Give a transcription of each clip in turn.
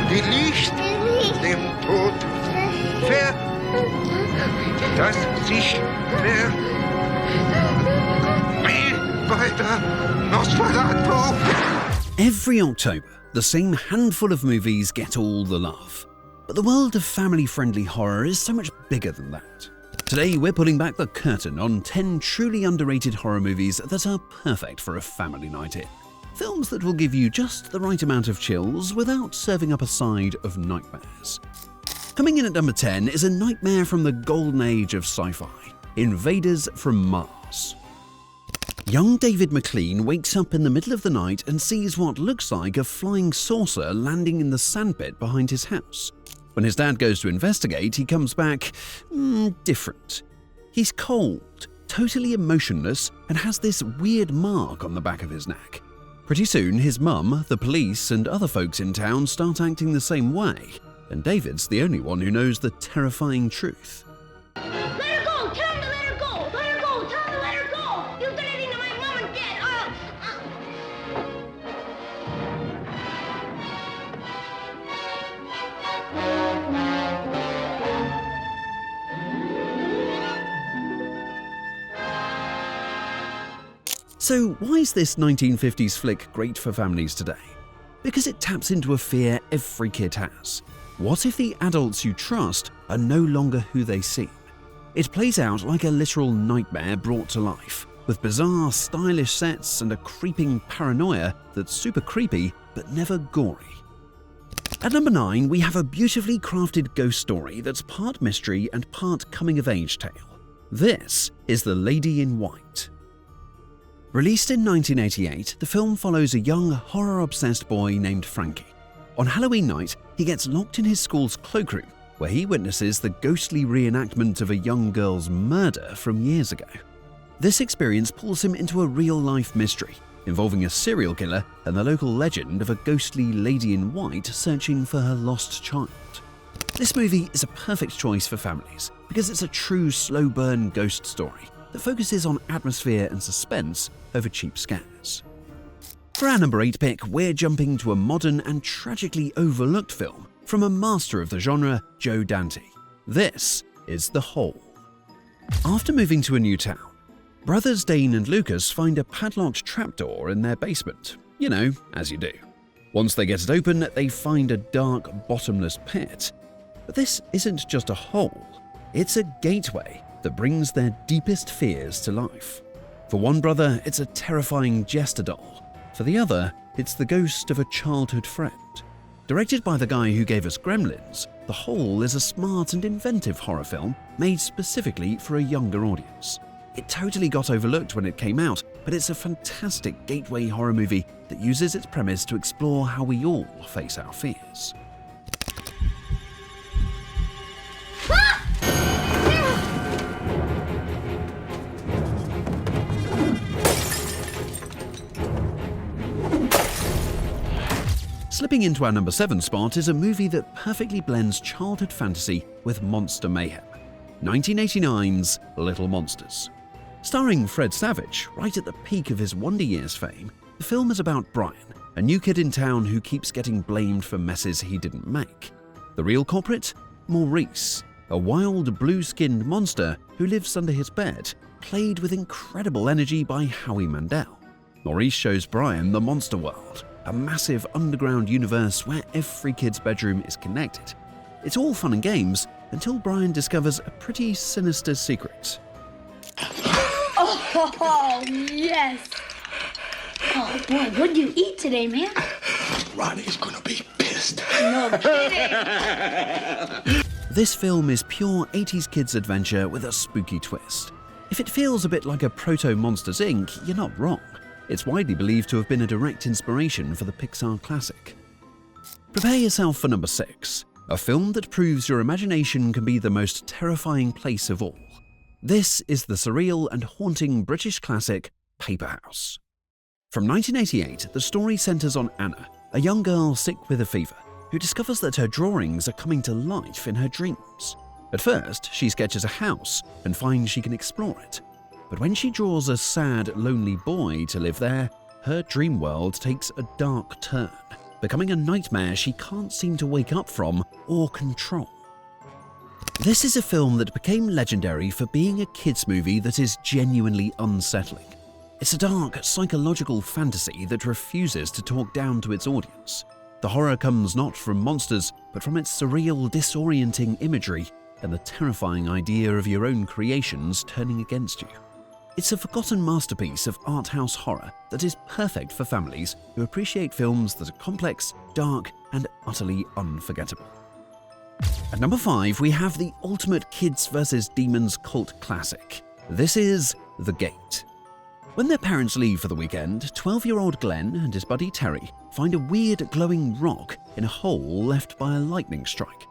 Die Licht dem Tod das sich weiter Nosferatu. Every October, the same handful of movies get all the love. But the world of family-friendly horror is so much bigger than that. Today, we're pulling back the curtain on 10 truly underrated horror movies that are perfect for a family night in. Films that will give you just the right amount of chills without serving up a side of nightmares. Coming in at number 10 is a nightmare from the golden age of sci-fi, Invaders from Mars. Young David McLean wakes up in the middle of the night and sees what looks like a flying saucer landing in the sandpit behind his house. When his dad goes to investigate, he comes back different. He's cold, totally emotionless, and has this weird mark on the back of his neck. Pretty soon, his mum, the police, and other folks in town start acting the same way, and David's the only one who knows the terrifying truth. Let her go! Tell him to let her go! Let her go! Tell him to let her go! You've done anything to my mom and dad! So why is this 1950s flick great for families today? Because it taps into a fear every kid has. What if the adults you trust are no longer who they seem? It plays out like a literal nightmare brought to life, with bizarre, stylish sets and a creeping paranoia that's super creepy but never gory. At number 9, we have a beautifully crafted ghost story that's part mystery and part coming-of-age tale. This is The Lady in White. Released in 1988, the film follows a young, horror-obsessed boy named Frankie. On Halloween night, he gets locked in his school's cloakroom, where he witnesses the ghostly reenactment of a young girl's murder from years ago. This experience pulls him into a real-life mystery, involving a serial killer and the local legend of a ghostly lady in white searching for her lost child. This movie is a perfect choice for families, because it's a true slow-burn ghost story that focuses on atmosphere and suspense over cheap scares. For our number 8 pick, we're jumping to a modern and tragically overlooked film from a master of the genre, Joe Dante. This is The Hole. After moving to a new town, brothers Dane and Lucas find a padlocked trapdoor in their basement. You know, as you do. Once they get it open, they find a dark, bottomless pit. But this isn't just a hole, it's a gateway that brings their deepest fears to life. For one brother, it's a terrifying jester doll. For the other, it's the ghost of a childhood friend. Directed by the guy who gave us Gremlins, The Hole is a smart and inventive horror film made specifically for a younger audience. It totally got overlooked when it came out, but it's a fantastic gateway horror movie that uses its premise to explore how we all face our fears. Slipping into our number 7 spot is a movie that perfectly blends childhood fantasy with monster mayhem. 1989's Little Monsters. Starring Fred Savage, right at the peak of his Wonder Years fame, the film is about Brian, a new kid in town who keeps getting blamed for messes he didn't make. The real culprit? Maurice, a wild blue-skinned monster who lives under his bed, played with incredible energy by Howie Mandel. Maurice shows Brian the monster world, a massive underground universe where every kid's bedroom is connected. It's all fun and games until Brian discovers a pretty sinister secret. Oh, yes! Oh, boy, what did you eat today, man? Ronnie's gonna be pissed. No kidding! This film is pure 80s kids adventure with a spooky twist. If it feels a bit like a proto-Monsters Inc., you're not wrong. It's widely believed to have been a direct inspiration for the Pixar classic. Prepare yourself for number 6, a film that proves your imagination can be the most terrifying place of all. This is the surreal and haunting British classic, PaperHouse. From 1988, the story centers on Anna, a young girl sick with a fever, who discovers that her drawings are coming to life in her dreams. At first, she sketches a house and finds she can explore it. But when she draws a sad, lonely boy to live there, her dream world takes a dark turn, becoming a nightmare she can't seem to wake up from or control. This is a film that became legendary for being a kids' movie that is genuinely unsettling. It's a dark, psychological fantasy that refuses to talk down to its audience. The horror comes not from monsters, but from its surreal, disorienting imagery and the terrifying idea of your own creations turning against you. It's a forgotten masterpiece of art house horror that is perfect for families who appreciate films that are complex, dark, and utterly unforgettable. At number 5, we have the ultimate kids vs. demons cult classic. This is The Gate. When their parents leave for the weekend, 12-year-old Glenn and his buddy Terry find a weird glowing rock in a hole left by a lightning strike.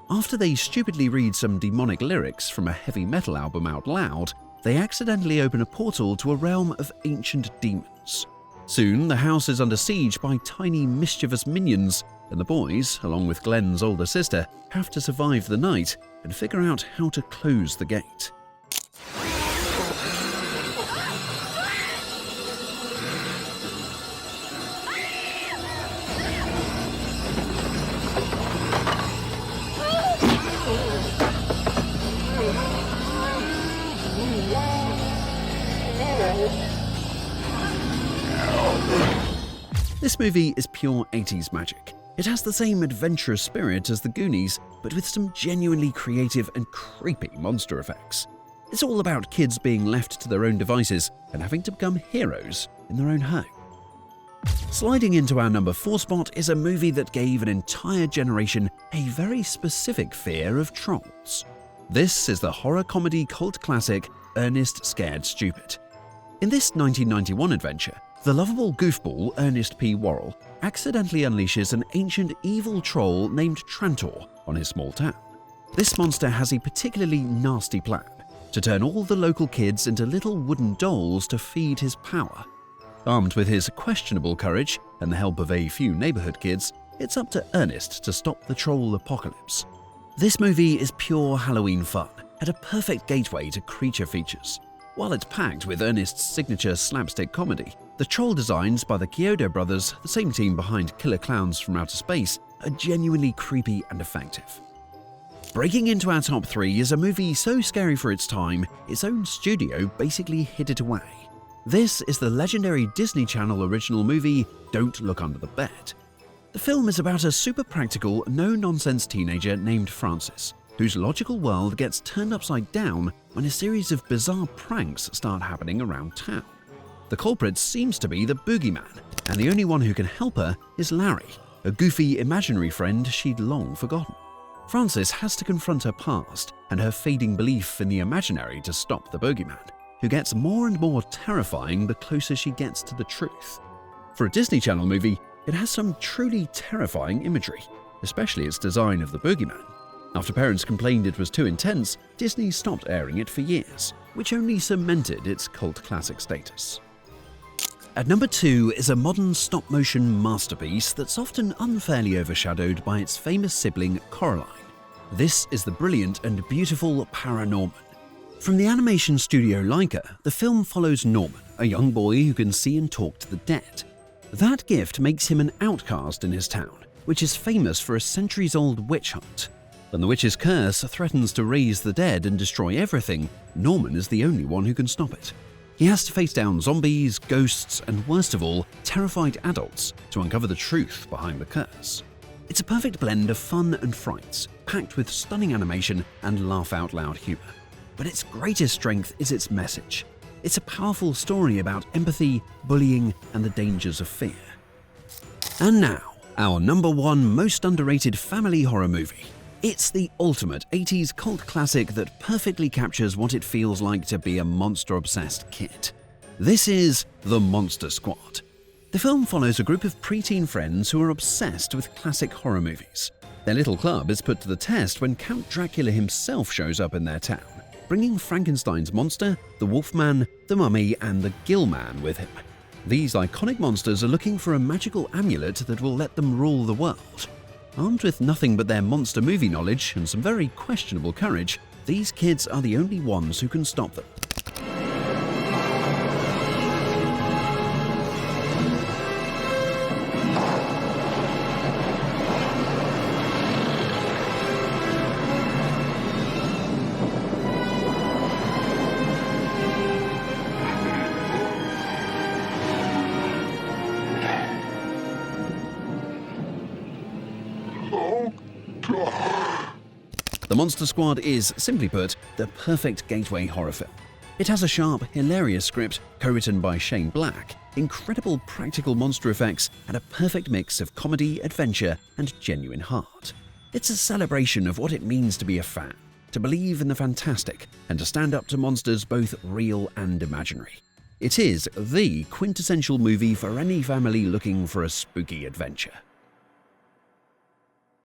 After they stupidly read some demonic lyrics from a heavy metal album out loud, they accidentally open a portal to a realm of ancient demons. Soon, the house is under siege by tiny, mischievous minions, and the boys, along with Glenn's older sister, have to survive the night and figure out how to close the gate. This movie is pure 80s magic. It has the same adventurous spirit as The Goonies, but with some genuinely creative and creepy monster effects. It's all about kids being left to their own devices and having to become heroes in their own home. Sliding into our number 4 spot is a movie that gave an entire generation a very specific fear of trolls. This is the horror comedy cult classic Ernest Scared Stupid. In this 1991 adventure, the lovable goofball Ernest P. Worrell accidentally unleashes an ancient evil troll named Trantor on his small town. This monster has a particularly nasty plan to turn all the local kids into little wooden dolls to feed his power. Armed with his questionable courage and the help of a few neighborhood kids, it's up to Ernest to stop the troll apocalypse. This movie is pure Halloween fun and a perfect gateway to creature features. While it's packed with Ernest's signature slapstick comedy, the troll designs by the Chiodo brothers, the same team behind Killer Clowns from Outer Space, are genuinely creepy and effective. Breaking into our top 3 is a movie so scary for its time, its own studio basically hid it away. This is the legendary Disney Channel original movie Don't Look Under the Bed. The film is about a super practical, no-nonsense teenager named Francis, whose logical world gets turned upside down when a series of bizarre pranks start happening around town. The culprit seems to be the boogeyman, and the only one who can help her is Larry, a goofy imaginary friend she'd long forgotten. Frances has to confront her past and her fading belief in the imaginary to stop the boogeyman, who gets more and more terrifying the closer she gets to the truth. For a Disney Channel movie, it has some truly terrifying imagery, especially its design of the boogeyman. After parents complained it was too intense, Disney stopped airing it for years, which only cemented its cult classic status. At number 2 is a modern stop-motion masterpiece that's often unfairly overshadowed by its famous sibling Coraline. This is the brilliant and beautiful Paranorman. From the animation studio Leica, the film follows Norman, a young boy who can see and talk to the dead. That gift makes him an outcast in his town, which is famous for a centuries-old witch hunt. When the witch's curse threatens to raise the dead and destroy everything, Norman is the only one who can stop it. He has to face down zombies, ghosts, and worst of all, terrified adults to uncover the truth behind the curse. It's a perfect blend of fun and frights, packed with stunning animation and laugh-out-loud humor. But its greatest strength is its message. It's a powerful story about empathy, bullying, and the dangers of fear. And now, our number 1 most underrated family horror movie. It's the ultimate 80s cult classic that perfectly captures what it feels like to be a monster-obsessed kid. This is The Monster Squad. The film follows a group of preteen friends who are obsessed with classic horror movies. Their little club is put to the test when Count Dracula himself shows up in their town, bringing Frankenstein's monster, the Wolfman, the Mummy, and the Gill Man with him. These iconic monsters are looking for a magical amulet that will let them rule the world. Armed with nothing but their monster movie knowledge and some very questionable courage, these kids are the only ones who can stop them. The Monster Squad is, simply put, the perfect gateway horror film. It has a sharp, hilarious script, co-written by Shane Black, incredible practical monster effects, and a perfect mix of comedy, adventure, and genuine heart. It's a celebration of what it means to be a fan, to believe in the fantastic, and to stand up to monsters both real and imaginary. It is the quintessential movie for any family looking for a spooky adventure.